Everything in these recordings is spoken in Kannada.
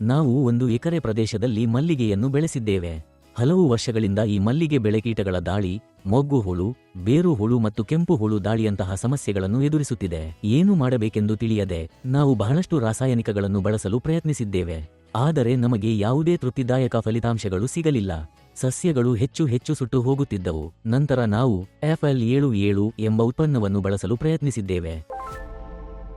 ನಾವು 1 ಎಕರೆ ಪ್ರದೇಶದಲ್ಲಿ ಮಲ್ಲಿಗೆಯನ್ನು ಬೆಳೆಸಿದ್ದೇವೆ. ಹಲವು ವರ್ಷಗಳಿಂದ ಈ ಮಲ್ಲಿಗೆ ಬೆಳೆ ಕೀಟಗಳ ದಾಳಿ, ಮೊಗ್ಗು ಹುಳು, ಬೇರು ಹುಳು ಮತ್ತು ಕೆಂಪು ಹುಳು ದಾಳಿಯಂತಹ ಸಮಸ್ಯೆಗಳನ್ನು ಎದುರಿಸುತ್ತಿದೆ. ಏನು ಮಾಡಬೇಕೆಂದು ತಿಳಿಯದೆ ನಾವು ಬಹಳಷ್ಟು ರಾಸಾಯನಿಕಗಳನ್ನು ಬಳಸಲು ಪ್ರಯತ್ನಿಸಿದ್ದೇವೆ. ಆದರೆ ನಮಗೆ ಯಾವುದೇ ತೃಪ್ತಿದಾಯಕ ಫಲಿತಾಂಶಗಳು ಸಿಗಲಿಲ್ಲ. ಸಸ್ಯಗಳು ಹೆಚ್ಚು ಹೆಚ್ಚು ಸುಟ್ಟು ಹೋಗುತ್ತಿದ್ದವು. ನಂತರ ನಾವು FL77 ಎಂಬ ಉತ್ಪನ್ನವನ್ನು ಬಳಸಲು ಪ್ರಯತ್ನಿಸಿದ್ದೇವೆ.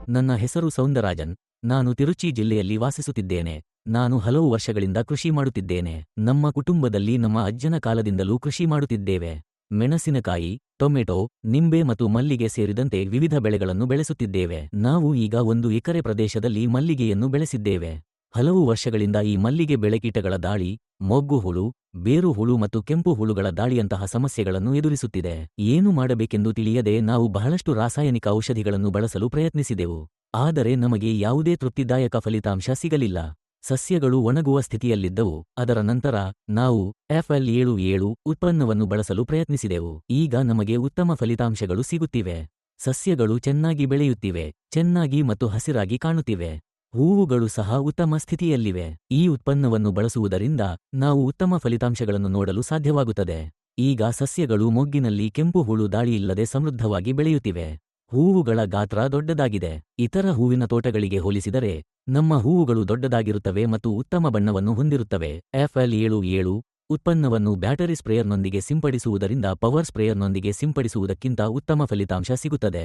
ನನ್ನ ಹೆಸರು ಸೌಂದರಾಜನ್. ನಾನು ತಿರುಚಿ ಜಿಲ್ಲೆಯಲ್ಲಿ ವಾಸಿಸುತ್ತಿದ್ದೇನೆ. ನಾನು ಹಲವು ವರ್ಷಗಳಿಂದ ಕೃಷಿ ಮಾಡುತ್ತಿದ್ದೇನೆ. ನಮ್ಮ ಕುಟುಂಬದಲ್ಲಿ ನಮ್ಮ ಅಜ್ಜನ ಕಾಲದಿಂದಲೂ ಕೃಷಿ ಮಾಡುತ್ತಿದ್ದೇವೆ. ಮೆಣಸಿನಕಾಯಿ, ಟೊಮೆಟೊ, ನಿಂಬೆ ಮತ್ತು ಮಲ್ಲಿಗೆ ಸೇರಿದಂತೆ ವಿವಿಧ ಬೆಳೆಗಳನ್ನು ಬೆಳೆಸುತ್ತಿದ್ದೇವೆ. ನಾವು ಈಗ 1 ಎಕರೆ ಪ್ರದೇಶದಲ್ಲಿ ಮಲ್ಲಿಗೆಯನ್ನು ಬೆಳೆಸಿದ್ದೇವೆ. ಹಲವು ವರ್ಷಗಳಿಂದ ಈ ಮಲ್ಲಿಗೆ ಬೆಳೆ ಕೀಟಗಳ ದಾಳಿ, ಮೊಗ್ಗು ಹುಳು, ಬೇರು ಹುಳು ಮತ್ತು ಕೆಂಪು ಹುಳುಗಳ ದಾಳಿಯಂತಹ ಸಮಸ್ಯೆಗಳನ್ನು ಎದುರಿಸುತ್ತಿದೆ. ಏನು ಮಾಡಬೇಕೆಂದು ತಿಳಿಯದೆ ನಾವು ಬಹಳಷ್ಟು ರಾಸಾಯನಿಕ ಔಷಧಿಗಳನ್ನು ಬಳಸಲು ಪ್ರಯತ್ನಿಸಿದೆವು. ಆದರೆ ನಮಗೆ ಯಾವುದೇ ತೃಪ್ತಿದಾಯಕ ಫಲಿತಾಂಶ ಸಿಗಲಿಲ್ಲ. ಸಸ್ಯಗಳು ಒಣಗುವ ಸ್ಥಿತಿಯಲ್ಲಿದ್ದವು. ಅದರ ನಂತರ ನಾವು FL77 ಉತ್ಪನ್ನವನ್ನು ಬಳಸಲು ಪ್ರಯತ್ನಿಸಿದೆವು. ಈಗ ನಮಗೆ ಉತ್ತಮ ಫಲಿತಾಂಶಗಳು ಸಿಗುತ್ತಿವೆ. ಸಸ್ಯಗಳು ಚೆನ್ನಾಗಿ ಬೆಳೆಯುತ್ತಿವೆ, ಚೆನ್ನಾಗಿ ಮತ್ತು ಹಸಿರಾಗಿ ಕಾಣುತ್ತಿವೆ. ಹೂವುಗಳು ಸಹ ಉತ್ತಮ ಸ್ಥಿತಿಯಲ್ಲಿವೆ. ಈ ಉತ್ಪನ್ನವನ್ನು ಬಳಸುವುದರಿಂದ ನಾವು ಉತ್ತಮ ಫಲಿತಾಂಶಗಳನ್ನು ನೋಡಲು ಸಾಧ್ಯವಾಗುತ್ತದೆ. ಈಗ ಸಸ್ಯಗಳು ಮೊಗ್ಗಿನಲ್ಲಿ ಕೆಂಪು ಹುಳು ದಾಳಿಯಿಲ್ಲದೆ ಸಮೃದ್ಧವಾಗಿ ಬೆಳೆಯುತ್ತಿವೆ. ಹೂವುಗಳ ಗಾತ್ರ ದೊಡ್ಡದಾಗಿದೆ. ಇತರ ಹೂವಿನ ತೋಟಗಳಿಗೆ ಹೋಲಿಸಿದರೆ ನಮ್ಮ ಹೂವುಗಳು ದೊಡ್ಡದಾಗಿರುತ್ತವೆ ಮತ್ತು ಉತ್ತಮ ಬಣ್ಣವನ್ನು ಹೊಂದಿರುತ್ತವೆ. FL77 ಉತ್ಪನ್ನವನ್ನು ಬ್ಯಾಟರಿ ಸ್ಪ್ರೇಯರ್ನೊಂದಿಗೆ ಸಿಂಪಡಿಸುವುದರಿಂದ ಪವರ್ ಸ್ಪ್ರೇಯರ್ನೊಂದಿಗೆ ಸಿಂಪಡಿಸುವುದಕ್ಕಿಂತ ಉತ್ತಮ ಫಲಿತಾಂಶ ಸಿಗುತ್ತದೆ.